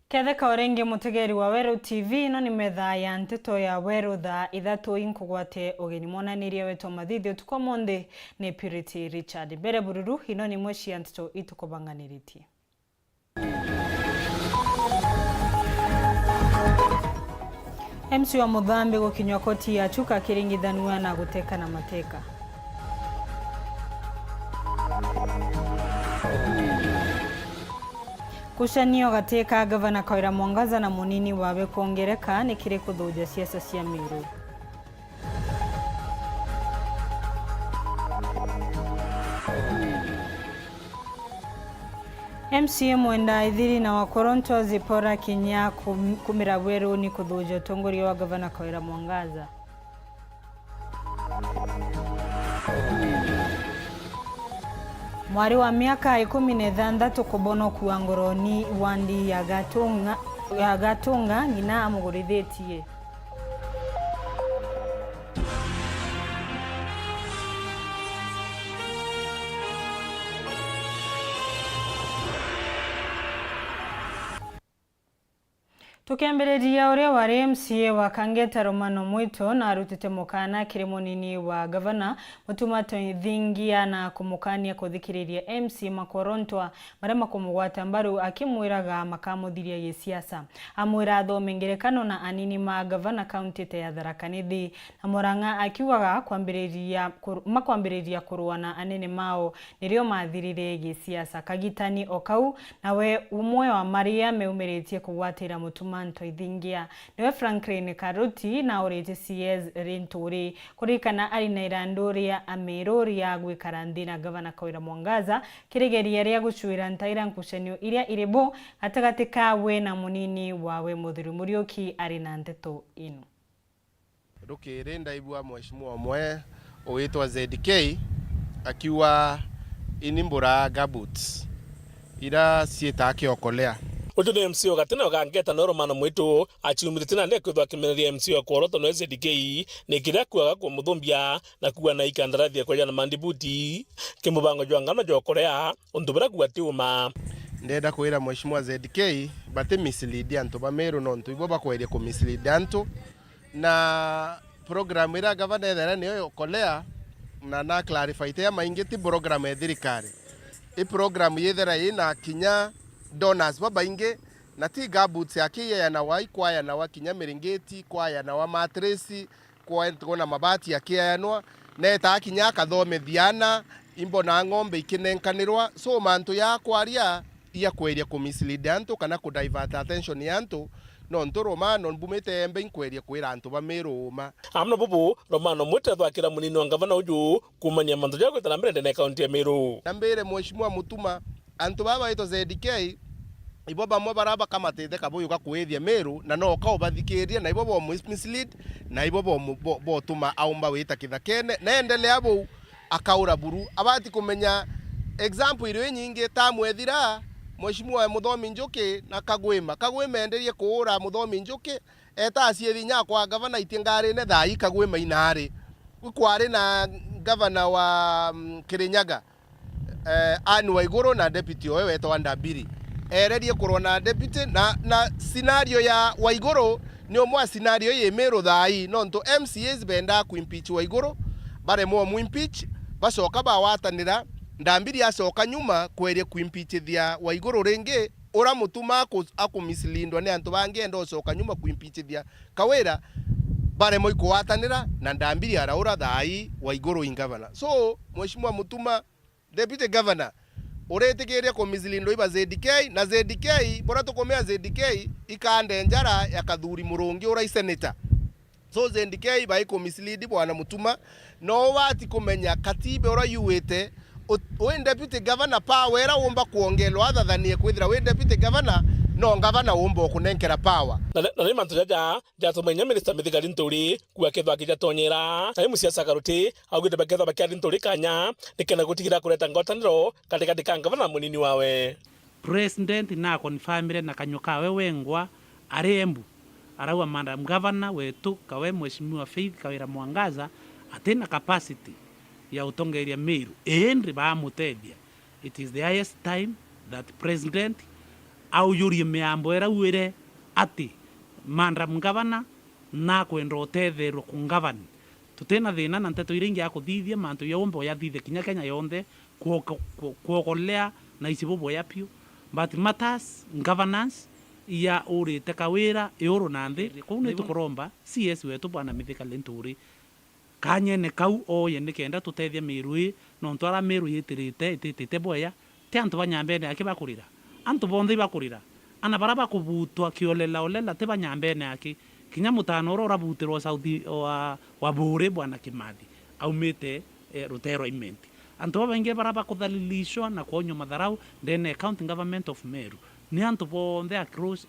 Ketheka orenge mutegeri wa Weru TV no ni metha ya Nteto ya Weru Thaa Ithatu inkugwate ogeni monanirie wetu mathithio tuko monde ni Purity Richard bere bururu ino ni mweshi ya Nteto itukubanganiritie MC wa Muthambi gukinywa koti ya chuka kiringithanua na guteka na mateka. Kushanio gateka gavana Kaira Mwangaza na munini wawe kuongereka ni kire kuthuja siasa cia Meru. MCA mwenda ithiri na wakoronto zipora Kenya kumira Weru ni kuthuja utongoria wa gavana Kaira Mwangaza. Mwari wa miaka 16 kubono kuwa ngoroni wandi ya gatunga ngina amugurithitie. Tukiambereria uria wari MCA wa Kangeta Romano Mwito na arutite mukana kiri munini wa gavana mutumato thingia na kumukania kuthikiriria MC makorontwa maria makumugwata mbaru akimwiraga makamuthiria ye siasa amwira thome ngerekano na anini ma gavana county ya Tharaka Nithi na Murang'a akiwaga kwambiriria kuruana anene mao nirio mathirire ye siasa kagitani okau nawe umwe wa maria meumiritie kugwatira mutuma Manto ithingia niwe Franklin Karuti na orete CS Rinturi kurikana ari na irandoria ameroria gwikarandina gavana Kaira Mwangaza kirigeria ria gucuira ntaira nkushanio iria irebo hatagati kawe na munini wawe Muthiru Murioki ari na Nteto ino rukirenda ibwa mheshimiwa mwe oitwa ZK akiwa inimbura gabuts ira sietake okolea Ujude MCO gatena Kangeta na Romano Mwito achiumirite na ndekwa kimeneria MCO kworoto no ZDK ni kira kwa Muthumbia na kuwa na ikandarathi kwa jana mandibuti kimubango jwangana jwa Korea ondubira gwatiuma ndenda kwira mheshimiwa ZDK bate mislead anto ba Meru no ntu ibo bakweria ko mislead anto na program ira gavana ethera niyo Korea na clarify te maingeti program ethirikari i program yethera ina kinya donors babainge na ti gabuts yakiye ya na kwa ya na kinya Merengeti kwa ya na matresi kwa ntona mabati yakiye yanwa neta kinya kathomethiana imbo na ng'ombe ikinenkanirwa so mantu ya kwaria iya kweria ku mislead antu kana ku divert attention yantu no nto Romano mbumete embe inkweria kwira antu ba Meru ma amno bubu Romano Mwito thakira munini wa gavana uju kumanya mantu jago tanambere na county ya Meru nambere mheshimiwa mutuma antu baba ito ZDK ibo bamwe baraba kama tete kabuyu gakwethia Meru na no ka obathikiria na ibo bo mislead na ibo bo tuma aumba wita kithakene na endelea bo akaura buru abati kumenya example iro nyingi ta mwethira mheshimiwa Muthomi Njuki na Kagwema enderie kuura Muthomi Njuki eta acieri nya kwa gavana itingari ne thai Kagwema inari kwari na gavana wa Kirinyaga Anne Waiguru na deputy oyo wetwa Ndabiri ererie kurona deputy na scenario ya Waiguru ni omwa scenario ye Meru thai no nto MCAs benda ku impeach Waiguru bare mo mu impeach basoka bawatanira Ndambiri asoka nyuma kwerie ku impeach thia Waiguru renge ora mutuma aku mislindwa ne antu bangenda osoka nyuma ku impeach thia Kawira bare mo ikuwatanira na Ndambiri araura thai Waiguru ingavana so mheshimiwa mutuma deputy governor uretikiria ko mislindo iba ZDK na ZDK bora tukomea ZDK ikande njara ya kathuri murungi ura senator so ZDK ba iko mislead bwana mutuma no wati kumenya katibe ura yuwete we deputy governor power era umba kuongelwa other than ye kwithira we deputy governor no gavana umba kunenkera power na ni mantu ja tumenya minister Mithigari Nturi kwa kethwa kijatonyera na musiasa Karuti augite baketha bakari Nturi kanya nikena gutigira kureta ngotaniro katikati ka gavana munini wawe president na confirmire na kanyoka we wengwa ari Embu arawa madam governor wetu kawe mheshimiwa Faith Kaira Mwangaza atena capacity ya utongeria Meru endri ba mutethia. It is the highest time that president au yurie miambo era uire ati mandra mgavana na kwenda utethero kungavani tutena thina na Nteto iringi ya kuthithia mantu yombo ya thithe kinya Kenya yonde kuogolea na isibobo ya piu but matters governance ya urite kawira euro nandi kune tukuromba CS wetu bwana Mithika Linturi kanyene kau oye nikenda tutethia mirui no ntwara miru yitirite itite boya te antu banyambene aki bakurira antu bondi bakurira ana baraba kubutwa kiolela olela te banyambene aki kinya mutano ro rabutirwo Saudi wa bure bwana Kimathi aumite rutero imenti antu bainge baraba kudhalilishwa na kuonyo madharau then county government of Meru ni antu bonde across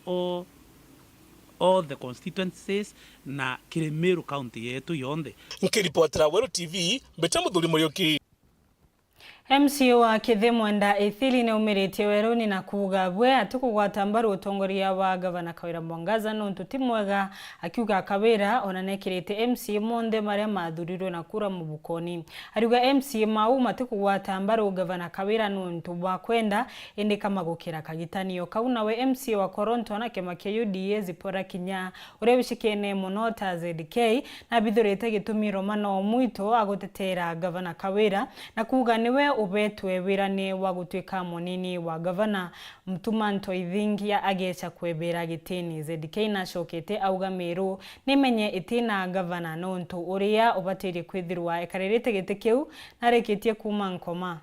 all the constituencies na kile Meru county yetu yonde. Nkiripotera Weru TV mbeta muthuri Muriuki. MCO wa Kithe Mwenda Ithili ne umirite Weru ni na kuga bwe atukugwata mbaru utongoria wa gavana Kawira Mwangaza no ntutimwega akiuga Kawira onanekirite MC monde maria mathurirwe na kura mubukoni ariuga MC mau matukugwata mbaru gavana Kawira no ntubwa kwenda indi kama gukira kagitanio kauna we MC wa Koronto na kemakia UDA zipora kinya urebishikene monota ZDK na bithurite gitumiro mano muito agotetera gavana Kawira na kuga niwe ubetwe wirane wa gutwika munini wa gavana mtuma Ntoithingia agecha kwebera gitini ZDK na shokete auga Meru nimenye itina gavana nonto uria ubatiri kwithirwa ekarerete gitekeu nareketie kuma nkoma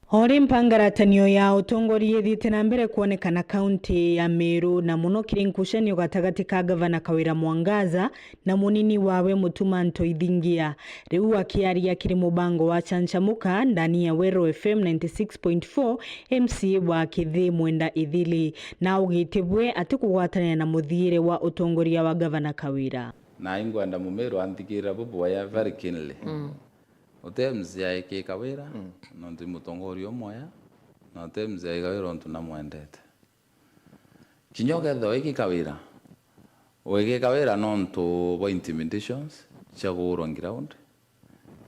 Hori mpangaratanio ya utongorie thite na mbere kuonekana kaunti ya Meru na muno kirinkushanio gatagati ka gavana Kawira Mwangaza na munini wawe mutuma Ntoithingia riu akiaria kiri mubango wa chanchamuka ndani ya Weru FM 96.4 MC wa Kithe Mwenda Ithili na ugitibwe atikugwatania na muthiire wa utongoria wa gavana Kawira na ingwanda mumeru antikira bubu ya very keenly Otemzi ya eke Kawira nontu mutongorio moya na otemzi ya Kawira ontu na mwendete kinyoge tho eke Kawira oeke Kawira nontu bo intimidations cia gurong ground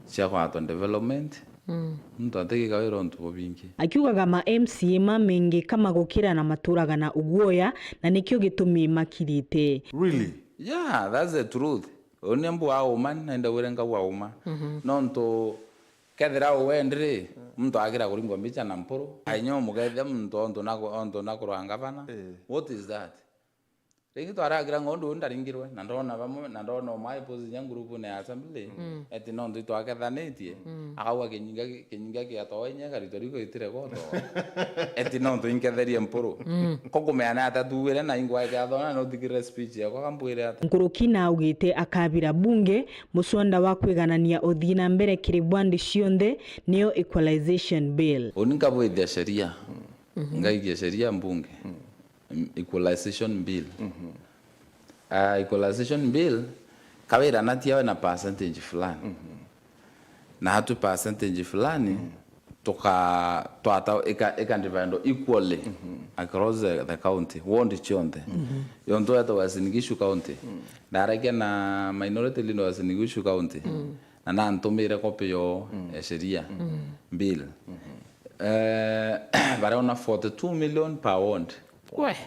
cia kwato development muntu ateke Kawira ontu bo bingi akiuga kama MC mamengi kama gukira na maturaga na uguoya na nikio gitumi makirite really yeah that's the truth onembu wa woman naenda werenga wa uma nonto kethera wendri muntu agira kuringwa mbicha na mpuru ainyo mugethe muntu onto na kuranga bana what is that ringi twaragira ngondu ndaringirwe na ndona bamwe na ndona my position group na assembly eti nonto twakethanetie akawa kinyinga kia toenya garitoriko itire goto eti nonto inketherie mpuru kokumeana atatuwire na ingwa ya thona no thikire speech ya kwambwire ata Nkurukina ugite akabira bunge musonda wa kwiganania uthina mbere kiri bwandi cionthe neo equalization bill oninga bwithia sheria ngaigia sheria mbunge equalization bill equalization bill Kawira natia na percentage fulani na hatu percentage fulani toka twata eka divide equally across the county ward chonde yonto ata wasinigishu county darake na minority lindo wasinigishu county na ntomire copy yo sheria bill baraona 42 million per ward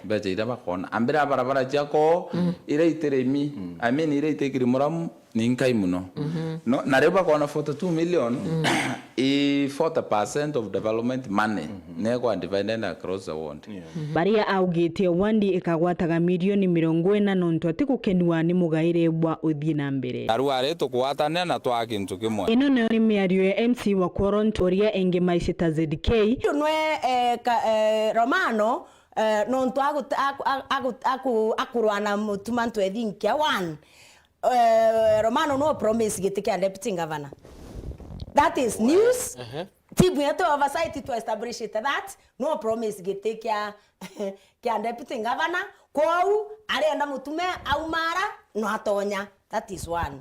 beje ida bakona ambira barabara jako ire iteremi I mean ire itekiri muram ninkai muno no nareba kona 42 million 40% of development money nego divided across the world baria augite wandi ikagwataga milioni 40 nonto atikukenwa ni mugaire bwa uthie na mbere aruare tukwatane na twakintu kimwe ino ni miario ya MC wa Koronto ria enge maisita ZDK nwe Romano nonto akurwana mutuma Ntoithingia one Romano no promise gitikia deputy governor that is news tibu yetu oversight to establish it that no promise gitikia kia deputy governor kwau arienda mutume aumara no atonya that is one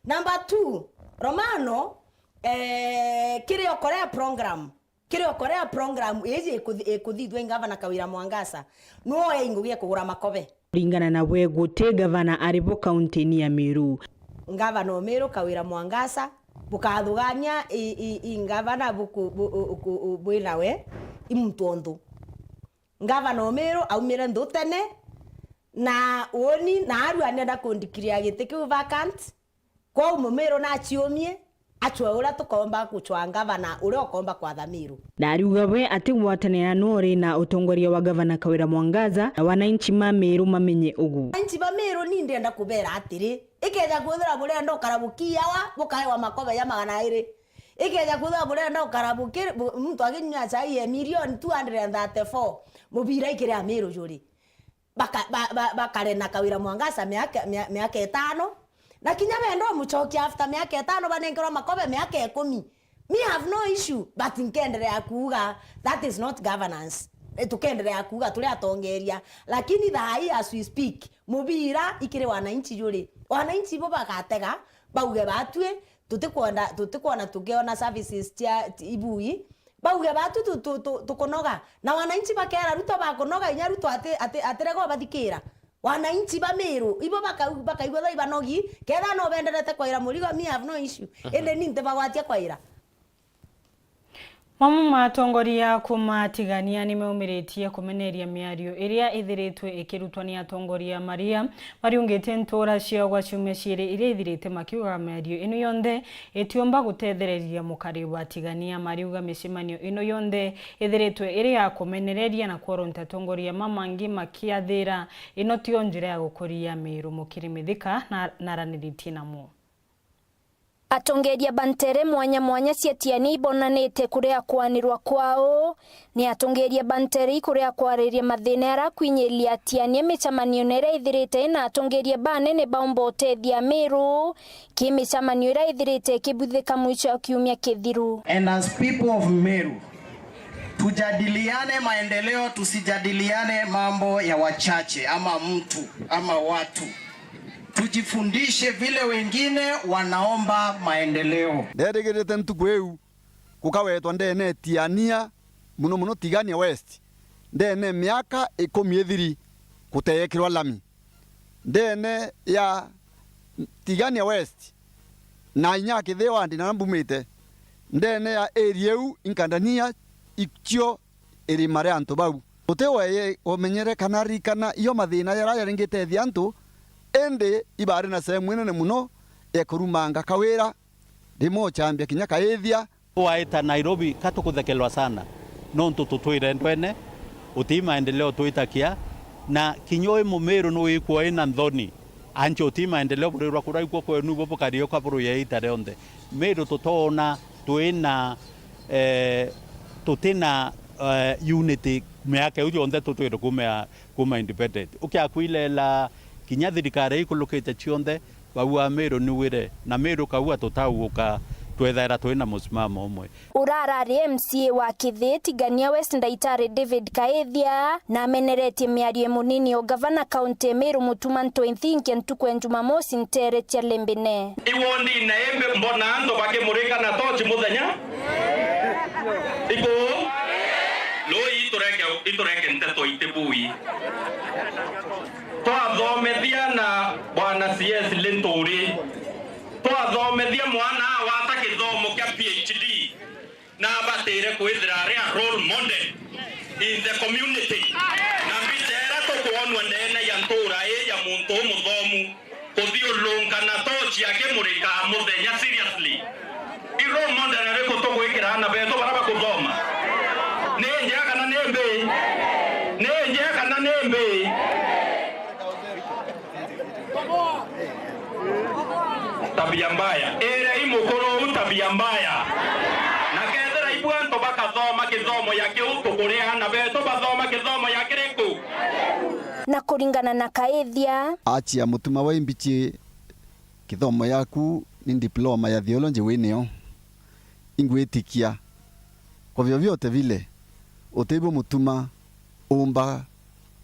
number 2 Romano kirio Korea program eje ekuthithwe gavana Kawira Mwangaza no eingugie kugura makobe ringana na we gote gavana aribo county ni ya Meru gavana Meru Kawira Mwangaza bukathugania gavana buku bwinawe imuntondu Gavana Omero aumire ndutene na woni na aru anenda kundikiria gite kiu vacant kwa Omero na chiomie achwa ura tukomba kuchwa gavana ure okomba kwa Thamiru. Na ariuga we ati gwatanira nori na utongoria wa gavana Kawira Mwangaza na wananchi ma Meru mamenye ugu. Wananchi ba Meru ni ndenda kubera atiri ikeja kuthira bure ndo karabukia wa bukae wa makobe ya magana ire ikeja kuthira bure ndo karabukire mtu aginya chai ya milioni 234 mubira ikire Meru juri bakare na Kawira Mwangaza miaka 5 na kinya bendo muchoki after miaka 5 banengero makobe miaka 10. Me have no issue but nkendelea kuuga that is not governance. Tukendelea kuuga tuli atongeria lakini Thaa as we speak mubira ikire wananchi juri wananchi bo bakatega bauge batwe tutikwana tukiona services tia ibui bauge batu tukonoga na wananchi bakera ruto bakonoga inya ruto aterego bathikira wananchi ba Meru ibo bakaigwa thai banogi ketha no benderete kwaira murigo. Me have no issue ende ninte bagwatia kwaira. Mamu matongoria kumatigania nimeumiretie kumeneria miario iria ithiritwe ikirutwa ni atongoria maria mariungite ntora cia gwa ciumia ciiri iria ithirite makiuga miario ino yonthe itiomba gutethereria mukari wa tigania mariuga micemanio ino yonthe ithiritwe iria kumenereria na kuoronta atongoria mamangi makiathira ino tio njira ya gukuria Meru mukirimithika na naraniritie namo. Atongeria bantere mwanya cietiani ibonanite kuria kwanirwa kwao ni atongeria banteri kuria kwariria mathina ara kwinyelia atiani micamanio nere ithirite na atongeria banene baombote thia Meru kimicamanio ira ithirite kibuthika mwicho kiumia kithiru. And as people of Meru tujadiliane maendeleo, tusijadiliane mambo ya wachache ama mtu ama watu. Tujifundishe vile wengine wanaomba maendeleo. Nderegerete ntuku eu kukawetwa ndene tiania muno tigania west ndene miaka 12 kuteyekirwa lami ndene ya tigania west na inya kithewa ndi na mbumite ndene ya area eu inkandania ikyo iri mare antu bau utewe omenyere kanari kana iyo mathina yara ringite thia antu ende ibare na sehemu nene muno ekurumanga Kawira ndimo chambia kinya kaethia waita Nairobi katukuthekelwa sana no tututwire ndwene uti maendeleo tuitakia na kinyoe Mumeru no ikuo ina nthoni ancho uti maendeleo burirwa kuraikwo kwenu bobo kario kaburu yeita reonde Meru tutona tuina tutina unity miaka ujo onde tutwire kuma independent ukiakwilela kinya thirikari ikulukite chionde baua Meru niwire na Meru kaua tutauka twethera twina musimamo umwe. Urarari MCA wa Kithiti Gania West Ndaitare David Kaethia na ameneretie miario munini o gavana county Meru mutuma ntwinthinke ntukwe Jumamosi ntere tia lembene. Iwondi na embe mbona ando bake murika na tochi muthenya ibo loi itoreke Nteto itebui twathomethia na bwana CS Lenturi twathomethia mwana wata kithomo kia PhD na batire kwithira ria role model in the community na bitera to kuonwa ndene ya ntura ya muntu muthomu kuthiulunga na tochi yake murika muthenya seriously i role model na reko to gwikira na beto baraba kuthoma nenje kana nembe tabia mbaya ere imukoro tabia mbaya na kethera ibwanto bakathoma kithomo yake utukuria na beto bathoma kithomo yake reku na kuringana na Kaethia achia mutuma wa imbichi kithomo yaku ni diploma ya theology wineo ingwetikia kwa vyovyote vile utebo mutuma umba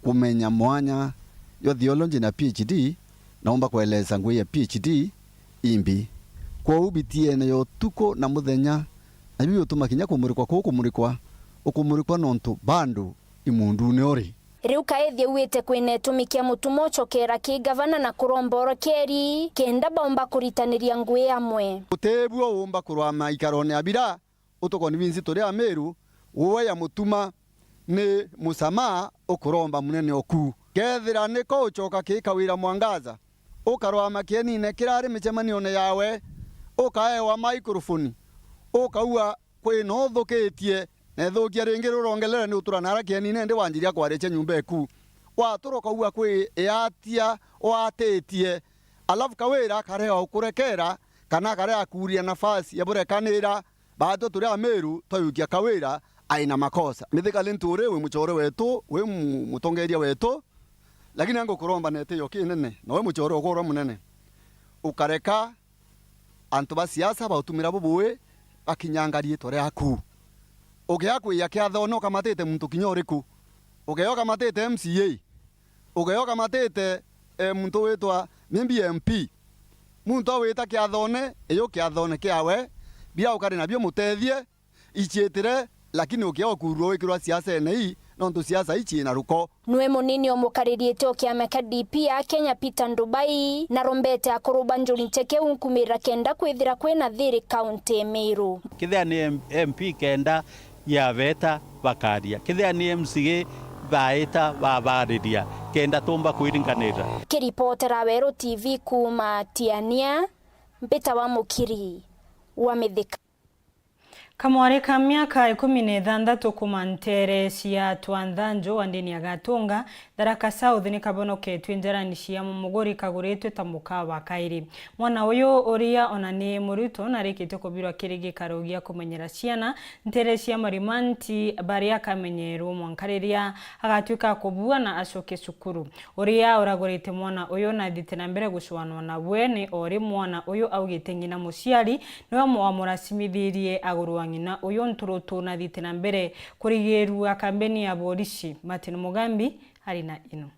kumenya mwanya yo theology na PhD naomba kueleza ngwe ya PhD imbi kwa ubitie na yo tuko na muthenya na bibi utuma kinya kumurikwa nontu bandu imundu ne ori riu Kaethia uite kwinetumikia mutumo chokera ki gavana na kuromboro keri kenda bomba kuritaniria ngwe amwe utebuo umba kurwa maikarone abira utoko ni vinzi tore Meru uwe ya mutuma ni musama ukuromba munene oku kethira niko ucoka kikawira mwangaza ukarwa makienine kirari micemanio yawe ukaewa microphone ukaua kwina uthukitie na thukia ringi rurongelera ni uturana arakienine ndi wanjiria kwareche nyumba eku waturoka ua kwi yatia watitie alafu kawira kareo ukurekera kana karea kuria nafasi ya burekanira bato turia Meru toyukia kawira aina makosa mithika linturi we muchore wetu we mutongeria wetu lakini ango kuromba nete yoki nene no we muchore ogoro munene ukareka antu ba siasa bautumira bubuwe bakinyangarie tore aku ugiakwiya kiathono kamatete muntu kinyoriku ugeyoka matete MCA ugeyoka matete muntu wetwa MP muntu weta kiathone eyo kiathone kiawe bia ukari nabyo mutethie ichietire lakini ukiao kurwo wikirwa siasa ene nontu siasa ichi na ruko nwe munini omukaririete okiama ka DP ya Kenya Peter Ndubai na rombete akuruba Njuri Ncheke unkumira kenda kwithira kwina thiri county Meru kithia ni MP kenda ya veta bakaria kithia ni MCA baita babariria kenda tumba kwiringanira kiripotera Weru TV kuma Tiania Mpita wa Mukiri wa Mithika Kamwari ka miaka 16 kuma ntere cia Twanthanjo wandini ya Gatunga Tharaka South ni kabonoke twinjaranishia mumugori kaguritwe tamuka wa kairi mwana uyu uria onani muruto na rikite kubirwa kirigi karugia kumenyera ciana ntere cia marimanti bari akamenyeru mwankariria agatuika kubua na acoke cukuru uria uragurite mwana uyu na thitena mbere gucwanwa na bweni ori mwana uyu augite ngina muciari niwe muracimithirie agurwa ngina uyu nturutu na thitena mbere kurigerua kambeni ya polisi Martin Mugambi harina ino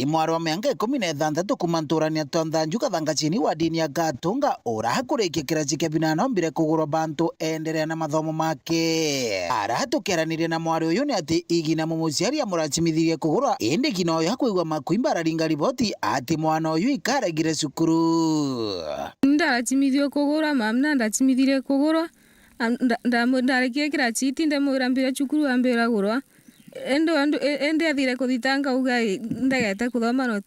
mwaro wa miaka 16 kumanturania Twanthanju kathanga chini wa dini ya Gatunga urahakurikia kirachi kia binano mbire kugurwa bantu enderea na mathomo make arahatukeranirie na mwaro uyu ni ati igina mumuciari amurachimithirie kugurwa indi kina uyu hakuigwa makuimba araringa riboti ati mwana uyu ikaregire cukuru ndarachimithio kugurwa mamna ndachimithirie kugurwa ndarekia kirachi itinde mwirambira cukuru ambira gurwa ende athire kuthitanga ugai ndagete kuthoma no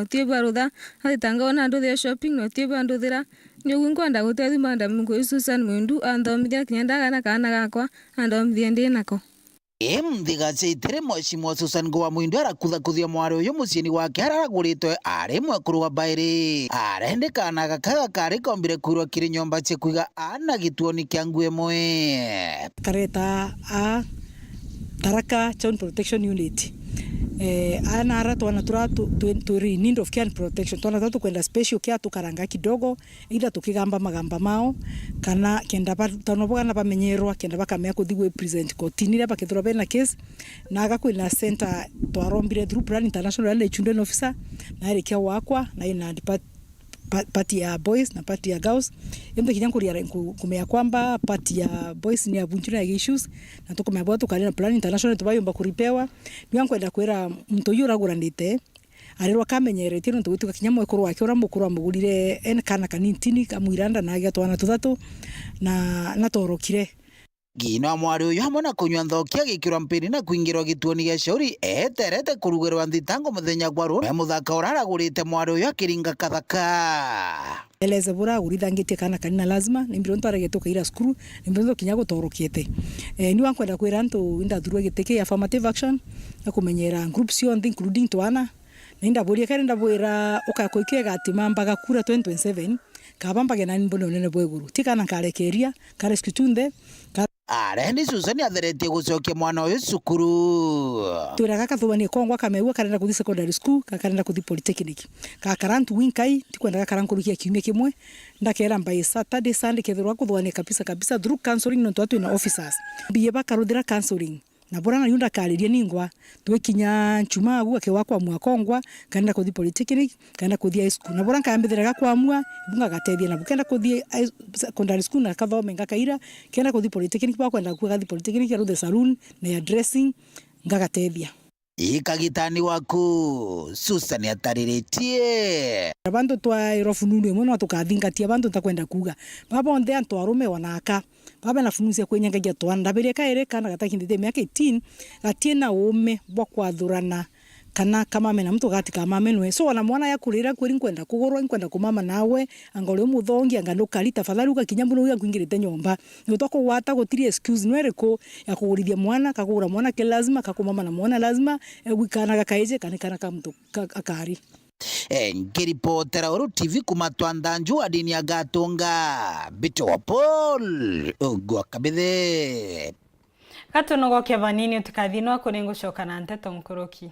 tie rutha athitanga ona andu thia shopping no tie andu thira nyugu nkwenda gutethi manda mungu Susan Mwindu anthomithia kinyenda na kana gakwa anthomithia ndi nako mthigace itere mheshimiwa Susan Gowa Mwindu arakutha kuthia mwari uyu muciini wake araguritwe ari mwekuru wa bairi arendekana gakaga kari kombire kuirwa kiri nyomba cie kuiga ana gituoni kia ngui mwe kareta a Tharaka Child Protection Unit ana ara twana turi need of care protection twana tatu kwenda special care tukaranga kidogo ila tukigamba magamba mao kana kenda tanoboga na bamenyerwa kenda bakamea kuthigwe present court-ini ria bakithura bena case na agakwina center twarombire through Plan International children officer na arikia wakwa na ina party ya boys na party ya girls yombe kinyankuria kumea kwamba party ya boys ni abunjira issues na tukomea bwa tukalina Plan International tubayomba kuripewa nyankwenda kwera mtu yuraguranite arirwa kamenyerete no tugutuka kinyamo ekuru wake ura mukuru amugurire en kana kanintini kamwiranda na agya twana tuthatu na torokire gino mwari uyu hamwe na kunywa nthokia gikirwa mpini na kuingirwa gituoni gia shauri eterete kurugerwa nthitango muthenya gwaru me muthaka uraragurite mwari uyu akiringa kathaka eleze bura urithangitie kana kanina lazima nimbiro ntwarege ira skuru nimbiro kinya gutorokiete ni wankwenda kwira ntu indathurwe giteke ya affirmative action na kumenyera groups yonthe including twana na indaburia kare ndabwira ukakoikie gatima mbaga kura 2027 kabambage na nimbono nene bweguru tikana karekeria kare skitunthe ni Susan atheretie gucokia mwana uyu cukuru twiraga kathubanie kongwa kameua karenda kuthi secondary school karenda kuthi polytechnic karantu winkai tikwenda gakarankurukia kiumia kimwe ndakera by Saturday Sunday kethirwa kuthwania kabisa through counseling no twatu na officers biye bakaruthira counseling na borana yunda karirie ningwa twikinya nchuma agu akiwakwa mwakongwa kanenda kuthi polytechnic kanenda kuthi high school na borana kambithiraga kwamua bunga gatethia na bukenda kuthi secondary school na kathome ngakaira kenda kuthi polytechnic ba kwenda kuthi polytechnic ya the saloon na ya dressing ngagatethia ikagitani waku Susan atariritie abandu twa irofununu mwe no tukathingatia abandu takwenda kuga baba onde antu arume wanaka baba na funusia kwenyangagia twanda bere kaere kana gatakindite miaka 18 gatiena ume bwa kwathurana kana kama mena mtu gati kama menwe so wana mwana ya kurira kweri nkwenda kugorwa nkwenda kumama nawe angole muthongi anganuka tafadhali ugakinya muno uya kwingirite nyomba nutoko wata gutiri excuse nwereko ya kugurithia mwana kagura mwana ke lazima kakumama na mwana lazima gwikana gakaije kana ka mtu akari ngiripotera Weru TV kumatwanda nju adini ya Gatunga Bito wa Paul ugwa kabithe Katunogo kia vanini utikadhinwa kunengu shoka na Nteto mkuruki.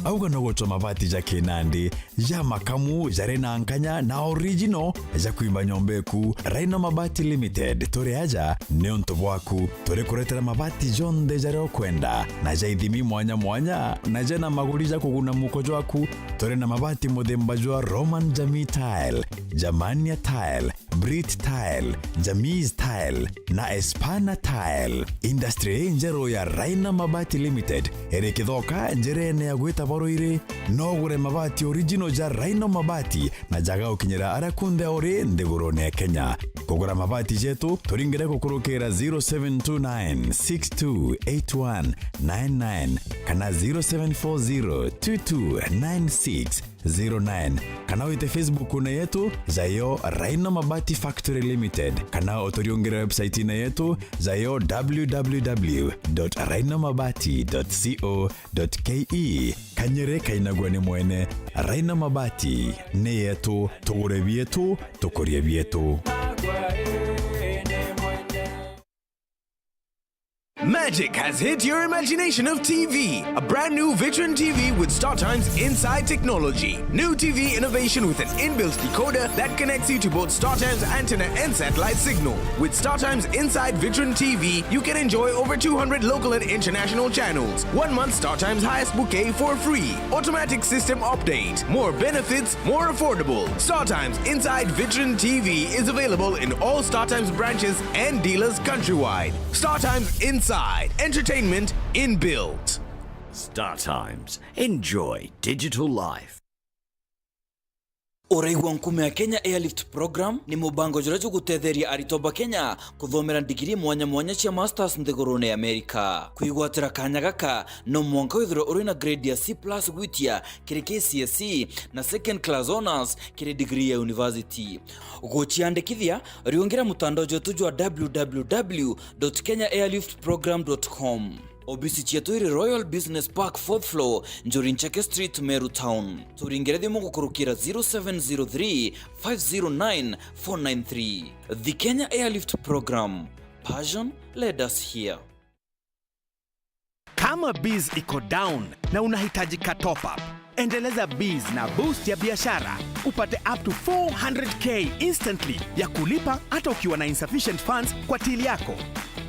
Auga no gocho mabati ja Kinandi ya makamu jare na ankanya na original ja kuimba nyombeku Raina Mabati Limited tore aja neonto bwaku tore kuretera mabati jonde jare okwenda na ja ithimi mwanya na ja na maguri ja kuguna mukojo waku tore na mabati modemba jwa Roman Jamii Tile, Jamania Tile, Brit Tile, Jamiz Tile na Espana Tile. Industry njero ya Raina Mabati Limited erekithoka njerene ya gwita boroire no gure mabati original ja Raina Mabati na jaga ukinyira arakunde ore ndegurone Kenya. Kugura mabati jetu turingire kukurukira 0729628199 kana 0740229609 kana wite Facebook na yetu zayo Raina Mabati Factory Limited kana otoriongera website na yetu zayo www.rainamabati.co.ke kanyere kainagwane mwene Raina Mabati ne yetu tugure bietu tukorie bietu. Magic has hit your imagination of TV. A brand new Vitron TV with StarTimes Inside technology. New TV innovation with an inbuilt decoder that connects you to both StarTimes antenna and satellite signal. With StarTimes Inside Vitron TV, you can enjoy over 200 local and international channels. 1 month StarTimes highest bouquet for free. Automatic system update. More benefits, more affordable. StarTimes Inside Vitron TV is available in all StarTimes branches and dealers countrywide. StarTimes Inside. Entertainment inbuilt. StarTimes. Enjoy digital life. Uraigwa nkume ya Kenya Airlift Program ni mubango jurajo gutetheria aritoba Kenya kuthomera digiri mwanya cia masters nthigurune America. Kuigwatira kanya gaka no mwanka withiro uri na grade ya C+ gwitia kiri KCSE na second class honors kiri degree ya university. Ugochiandikithia riongera mutandao jotu jwa www.kenyaairliftprogram.com. Obisi chetu iri Royal Business Park 4th floor Njorinchake Street, Meru Town. Turingere mungu kurukira 0703-509-493. The Kenya Airlift Program. Passion led us here. Kama biz iko down na unahitaji ka top up, endeleza biz na boost ya biashara upate up to 400k instantly ya kulipa hata ukiwa na insufficient funds kwa tili yako.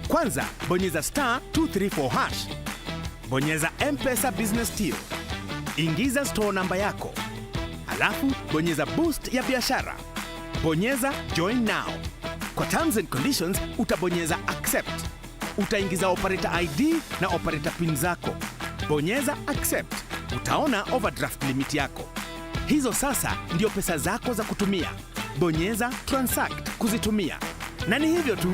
Kwanza, bonyeza *234#. Bonyeza M-Pesa Business Till. Ingiza store namba yako. Alafu, bonyeza boost ya biashara. Bonyeza join now. Kwa terms and conditions, utabonyeza accept. Utaingiza operator ID na operator pin zako. Bonyeza accept. Utaona overdraft limit yako. Hizo sasa ndio pesa zako za kutumia. Bonyeza transact kuzitumia. Na ni hivyo tu.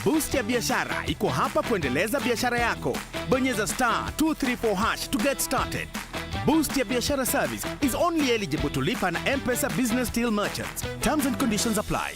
Boost ya biashara iko hapa kuendeleza biashara yako. Bonyeza *234# to get started. Boost ya biashara service is only eligible to lipa na M-Pesa Business Till merchants. Terms and conditions apply.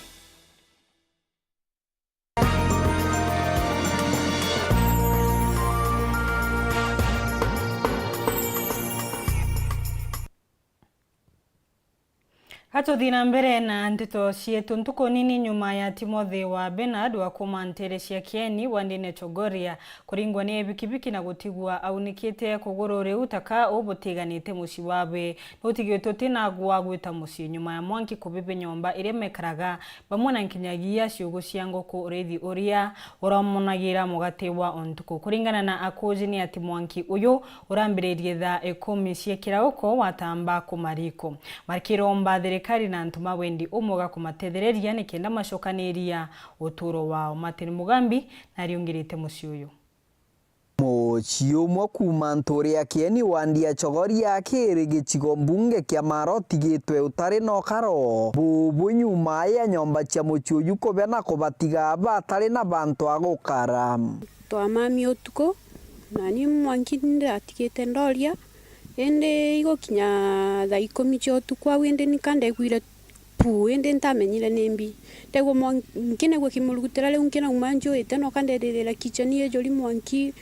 Hato thina mbere na Nteto cietu ntuko nini nyuma ya Timothy wa Bernard wa kumantere cia Kieni wandine Chogoria kuringwa ni bikibiki na gutigwa aunikite kugoro riu taka ubutiganite muci wawe nutigitwo tina gwa gwita muci nyuma ya mwanki kubibe nyomba ire mekaraga bamwe na nkinyagia ciugo cia ngoko urethi uria uramunagira mugate wa ontuko kuringana na akoji ni ati mwanki uyu urambiririe thaa 10 cia kirauko watamba kumariko marikiromba kari na ntuma wendi umuga kumatethereria ni kenda macokaniria uturo wao Martin Mugambi na riungirite muci uyu. Mochiumwe kuma Ntoria Kieni wandia chogoria kiri gicigo mbunge kia Maroti gitwe utari no karo bubu nyuma ya nyomba cia muchuyu kubena kubatiga batari na bantu agukara twa mami utuko na ni mwanki ndatigite ndoria ende igokinya thaa 10 cia utuko awende nikandegwire pu ende ntamenyire nimbi tego mwankine gwe kimurugutira le unkina umanjo ete no kanderera kitchen ye joli mwanki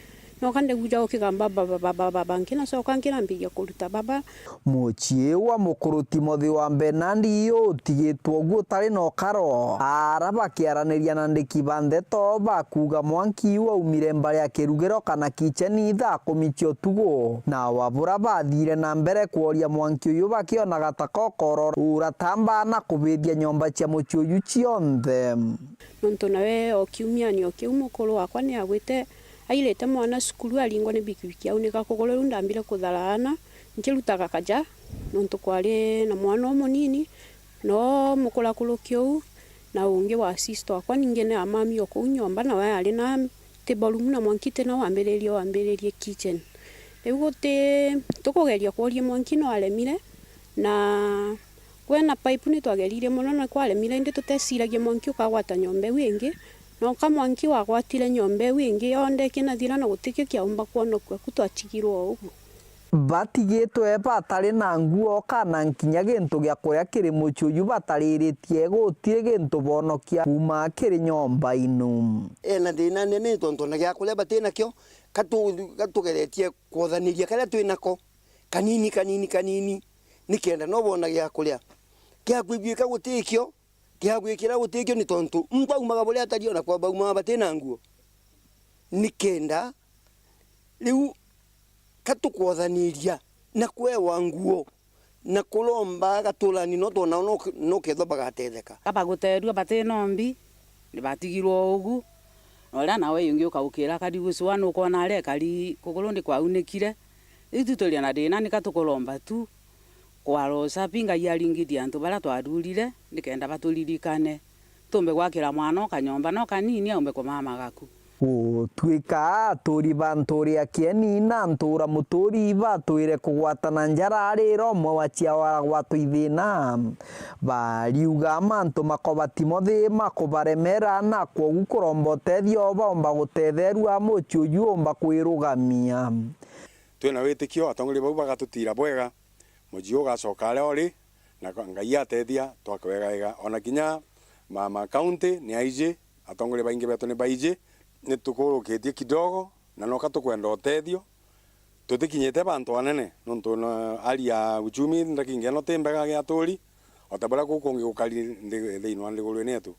no kande guja okigamba baba nkina so kankina mbiya kuruta baba muchie wa mukuru Timothy wa Benandi yo tigitwo gutari no karo araba kiaraniria na ndiki bande to bakuga mwanki wa umire mbari akirugero kana kitchen thaa 10 cia tugo na wabura bathire na mbere kuoria mwanki uyu bakiona gatakokoro uratamba na kubidia nyomba cia muchuyu cionthe nonto nawe okiumia ni okiumukuru wakwa ni agwite ailete mwana sukuru alingo ne bikibiki au ne kakogolo ndambire kutharana nkirutaga kaja nonto kwari na mwana omunini no mukula kulokyo na unge wa sister akwa ningene amami okunyomba na wa ali na tebolumu na mwankite na wambelerie kitchen egote tokogeria kwaria mwankino alemire na kwena pipe ni twagerire muno na kwalemire inde tutesiragie mwanki ukagwata nyombe wingi no kamwanki wagwatire nyombe wingi onde kina thira na gutikio kiaumba kuonokwa kutwachigirwo ugu batigitwe batari na nguo kana nkinya gintu gya kuria kiri muchuyu batariritie gutire gintu bonokia kuma kiri nyomba inu na thina nene tonto na gya kuria batina kyo katugeretie kuothaniria karia twinako kanini nikenda no bona gya kuria kya kwibika gutikio kya gwikira gutikio ni tonto mpa umaga buria atario na kwa bauma batina nguo nikenda riu katukuothaniria na kwewa nguo na kulomba gatulani no tona no ketho bagatetheka kaba guterua batinombi ni batigirwo ugu ora nawe yungi ukaukira kadigucwa no kona ale kali kugulundi kwa unikire itutoria na dina nikatukulomba tu kwarosa pinga yalingidia antu bara twadurire nikenda baturirikane tumbe gwakira mwana kanyomba no kanini aumbe ko mama gaku twika turi bantoria Kieni na ntura muturi batwire kugwatana njara riro mwe wachia wagwatu ithina bariuga mantu makoba Timothy makobaremera na kwa gukurombotethio bomba gutetherua muchuyu omba kwirugamia twina witikio atongori bau bagatutira bwega mujiu gacoka ri na ngai atethia twakwega ona kinya mama county ni aije atongori baingi betu ni baije ni tukurukitie kidogo na no katukwenda utethio tutikinyite bantu anene nontu na aria uchumi ndakinge no tembega gya turi otabara kukongi ukali thiini wa ndiguru netu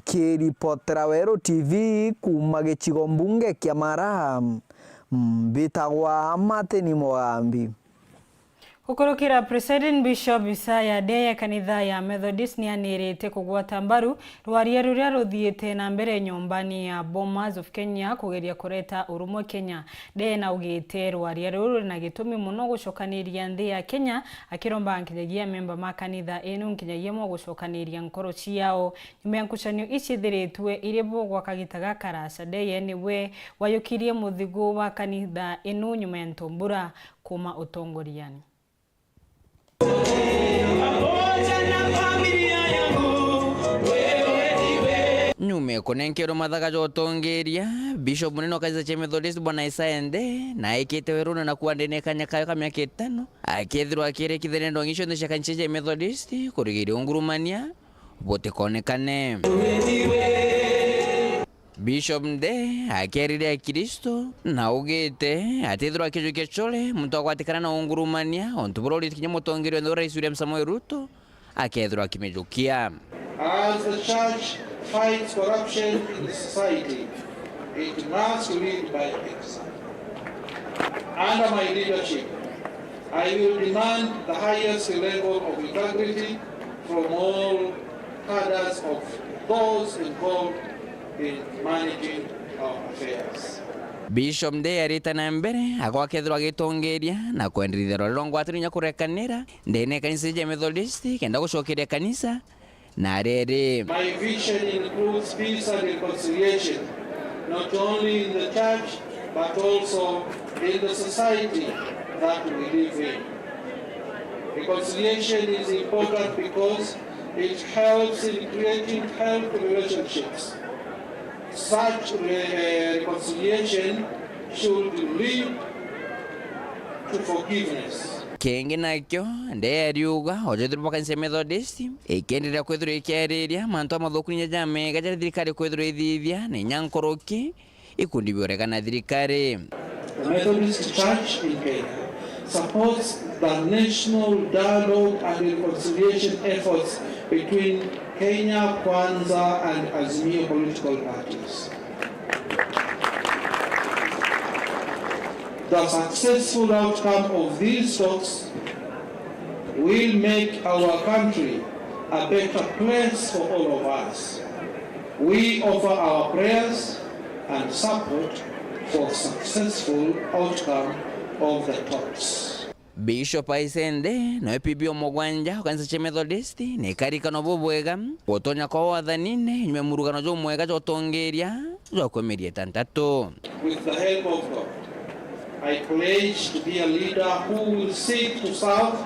kiripotera Weru TV kuma gicigo mbunge kia Mara bitagwa Mateni Mogambi Ukurukira President Bishop Isaya Deya kanitha ya Methodist ni anirite kugwata mbaru rwaria ruria ruthiite na mbere nyombani ya Bomas of Kenya kugeria kureta urumwe Kenya Deya na ugite rwaria ruru na gitumi muno gucokaniria nthi ya Kenya akiromba nkinyagia memba ma kanitha enu nkinyagia mo gucokaniria nkoro ciao nyuma ya nkucanio icithiritwe iri bugwa kagitaga karasa Deya niwe wayukirie muthigu wa kanitha enu nyuma ya ntombura kuma utongoriani Nyume konenkero mathaga jotongeria Bishop munene kaisa cha Methodist bwana Isaya Nde na ikite Weru na kuandene kanyakayo kamyaka 5 akethirwa akirekithire ndongisho ndesha kanisa cha Methodist kurigiri ungurumania bote konekane Bishop Nde akerire Kristo na ugite atethirwa akijuke chole muntu akwatikana na ungurumania ontu burori kinya mutongerio ndo Rais William Samoei Ruto akethirwa akimejukia As the church fights corruption in the society, it must lead by example. Under my leadership, I will demand the highest level of integrity from all cadres of those involved in managing our affairs. Bishop Nde arita na mbere agwakethirwa agitongeria na kwendirithia rorero ngwatirinya kurekanira ndene kanisa ya Methodist kenda gucokeria kanisa na rere. My vision includes peace and reconciliation, not only in the church but also in the society that we live in. Reconciliation is important because it helps in creating healthy relationships. Such reconciliation should lead to forgiveness. Kengi nakyo nderiuga ojetru bakanse Methodist ikenderea kwithira ikiariria mantu amathukunia jame gajari thirikari kwithira ithithia na nyankoroki ikundi biorekana thirikari. The Methodist Church in Kenya supports the national dialogue and reconciliation efforts between Kenya Kwanza and Azimio political parties. The successful outcome of these talks will make our country a better place for all of us. We offer our prayers and support for successful outcome of the talks. Bishop Aisende no epibio mogwanja kanisa cha Methodist ne karikano bobwega gotonya kwa wathanine nyume murugano jo mwega jo tongeria jo komeria Nteto. With the help of God, I pledge to be a leader who will seek to serve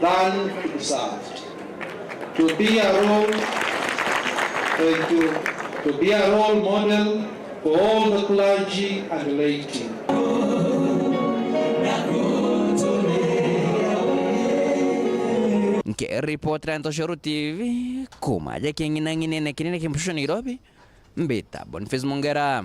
than to be served. To be a role model for all the clergy and laity. Nke reporter Ntoshoro TV kumaja kengina na kinene kimpusho Nairobi mbita Boniface Mongera.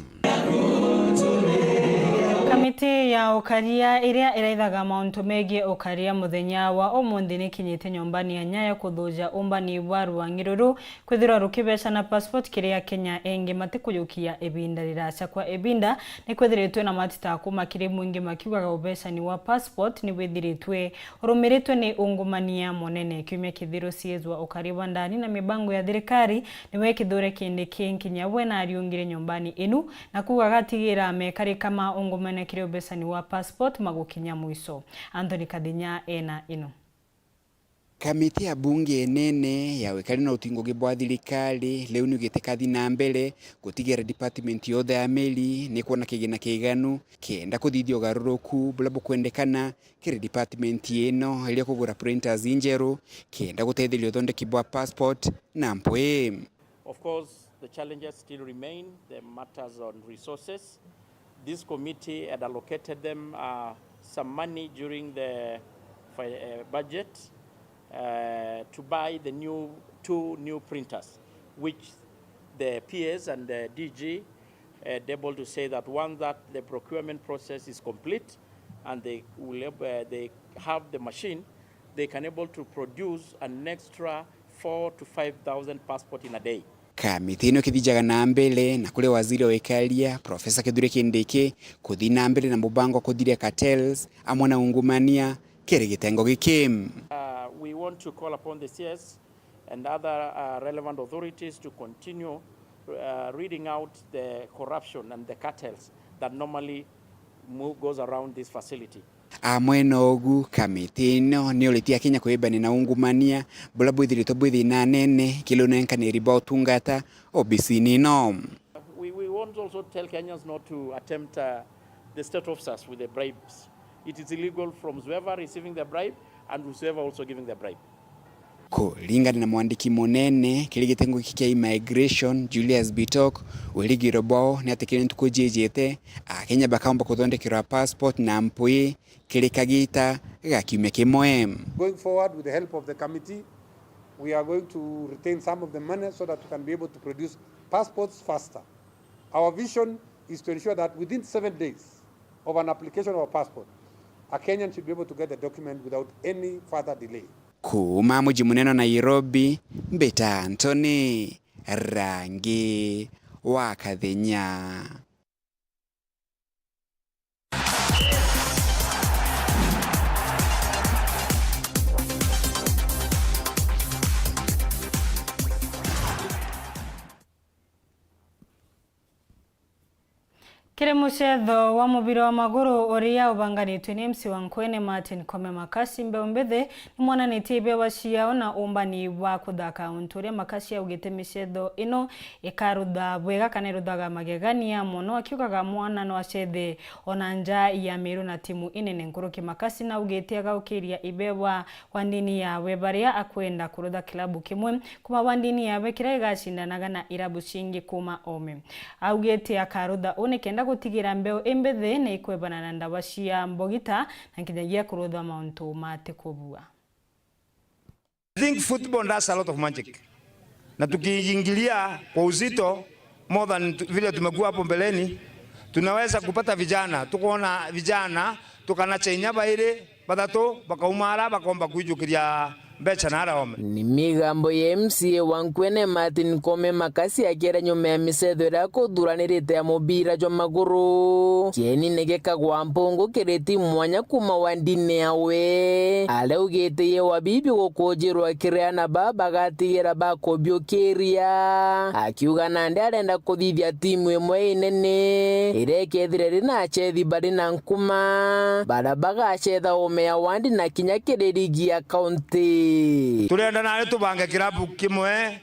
Kamiti ya ukaria iria iraithaga mauntu megie ukaria muthenya wa umuthi ni kinyite nyombani ya Nyaya kuthuja umbani wa Rwang'iruru kwithirwa rukibeca na passport kiria Kenya engi matikuyukia ebinda riraca kwa ebinda ni kwithiritwe na matita kuma kiri mwingi makiugaga ubecani wa passport ni withiritwe urumiritwe ni ungumania monene kiumia kithiro ciezwa ukaria wa ndani na mibango ya thirikari ni wekithure kindi kinkinya we na ariungire nyombani inu na kugaga tigira mekari kama ungumania kiri ubecani wa passport magukinya mwiso. Anthony Kadinya ena ino. Kamiti ya bunge nene ya wekari na utingoge bwa thirikari leo ni ugitekathi na mbere gutigera department yothe ya meli ni kuona kigina kiganu kenda kuthithia ugaruruku bulabo kwendekana kiri department ino iria kugura printers injeru kenda guteithia uthondeki bwa passport na mpwe. Of course, the challenges still remain, the matters on resources. This committee had allocated them some money during the budget to buy the two new printers, which the PS and the DG are able to say that once that the procurement process is complete and they have the machine, they can able to produce an extra 4,000 to 5,000 passports in a day. Kamiti ino kithijaga na mbele na kule waziri wa ikalia Profesa Kithure Kindiki kuthi na mbele na mubango kuthiria cartels amwe na ungumania kiri gitengo gikim. We want to call upon the CS and other relevant authorities to continue reading out the corruption and the cartels that normally goes around this facility. Amwe nogu kamiti ino ni olitia Kenya kwibani na ungumania bula bwithirito bwithina nene kilo nenkani riba utungata obisini no. We want also tell Kenyans not to attempt the state officers with the bribes. It is illegal from whoever receiving the bribe and whoever also giving the bribe. Kulingana na mwandiki monene kili gitengo kia immigration Julius Bitok uligiro bao ni atekele ntuko jejete Kenya bakaomba kuthondekera passport na mpui kili kagita gakiumia kimwe. Going forward with the help of the committee, we are going to retain some of the money so that we can be able to produce passports faster. Our vision is to ensure that within 7 days of an application of a passport, a Kenyan should be able to get the document without any further delay. Kuma mji muneno Nairobi, mbeta Anthony Rangi wa Kathenya. Kire mucetho wa mubira wa maguru uria ubanganitwe ni MC wa Nkwene Martin Kome Makasi Mbeumbethe ni mwananitie ibewa ciao na umbani wa kuthaka untu uria Makasi augite micetho ino ikarutha bwega kana iruthaga magegania muno akiugaga mwana no acethe ona nja ya Meru na timu inene Nkuruki. Makasi na augite agaukiria ibewa wandini yawe baria akwenda kurutha kilabu kimwe kuma wandini yawe kira igacindanaga na irabu cingi kuma ome. Augite akarutha one kenda gutigira mbeo embethe na ikwebana na ndawa cia mbogita na kinyagia kurutha mauntu mate kubua. I think football does a lot of magic. Na tukiingilia kwa uzito more than vile tumekuwa hapo mbeleni, tunaweza kupata vijana. Tukoona vijana tukanachenya baire batatu bakaumara bakomba kuijukiria mbecha na araome. Ni migambo ya MCA wa Nkwene Martin Kome Makasi akera nyuma ya micetho ira kuthuranirite ya mubira jwa maguru kieni negekagwa mpungu kireti mwanya kuma wandine yawe alaugite ye wabibi gukunjirwa kireana baba gatigira bakobyokeria akiuga nande arenda kuthithia timu imwe inene irekethire rina achethi bari na nkuma barabaga achetha ome ya wandi na kinya kirerigi ya county. Tulenda na tubange kilabu kimwe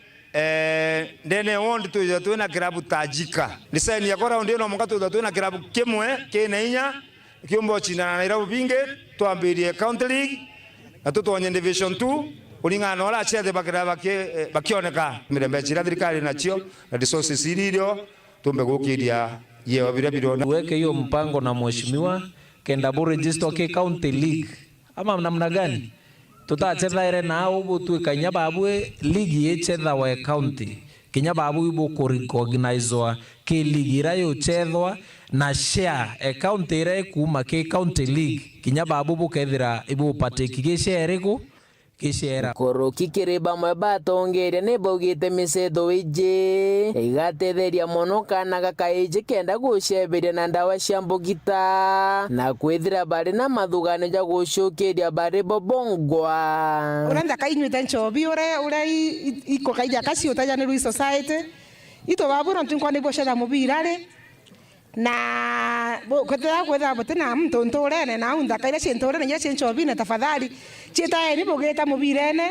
ndene wondi tuina kilabu tajika nisaini yakora ndio no mukatu tuina kilabu kimwe kinainya kiombo chindana na irabu binge tuambirie county league na tutonye division 2 ulingana wala chethe bakira bakioneka mirembe chira thirikari nacio na resources iririo tumbe gukiria yeo bira birona weke hiyo mpango na mheshimiwa kenda bo register ke county league ama namna gani tutachethaire nao butu kanya babwe ligi yechetha wa county kinya babu ibo organizwa ke ligi rayo chethwa na share county ire kuma ke county league kinya babu bukethira ibo pateki share ko kishera koro kikiriba mwe batongeria ne bogite micetho ije igatetheria mono kana gakaije kenda guceberia na ndawa cia mbogita na kwithira bari na mathugano ja gucukiria bari bobongwa uranda kainyuite nchobi ure iko kaija kasi utajani Ruiz Society ito babura ntinko ni boshera mubirare na kwetha kwetha botena mtonto urene na unda kaira chentorene ya chenchobine tafadhali cheta ni bogeta mubirene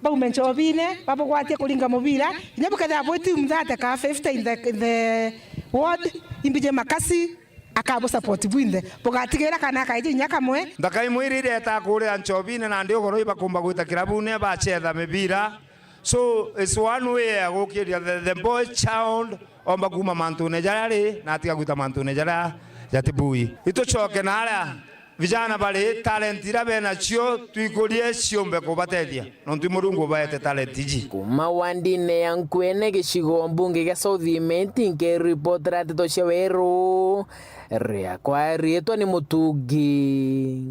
baume nchobine babogwatie kulinga mubira nyabukatha boti mthate ka 50 in the ward imbije Makasi akabo support bwinde bogatigera kana kaije nyaka mwe ndakai mwirire ta kuria nchobine na ndio goro ibakumba gwita kirabune bachetha mibira so it's one way agokiria the boy child omba kuma mantune jarari na atiga guta mantune jara jatibui itochoke nara vijana bali talent irabe na cio tuikurie ciombe kubatedia no tumurungu baete talent iji kuma wandine ya Nkwene gicigo mbunge gya South Meeting reporter Nteto cia Weru ria kwa rietwa ni Mutungi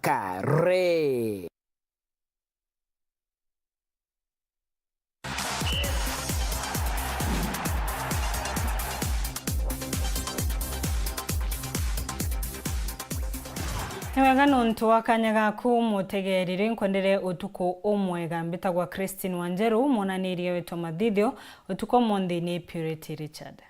Kare. Niwega nontu wakanyaga ku mutegerire nkondere utuko umwega mbitagwa Christine Wanjeru monanirie wetu mathithio utuko monde ni Purity Richard.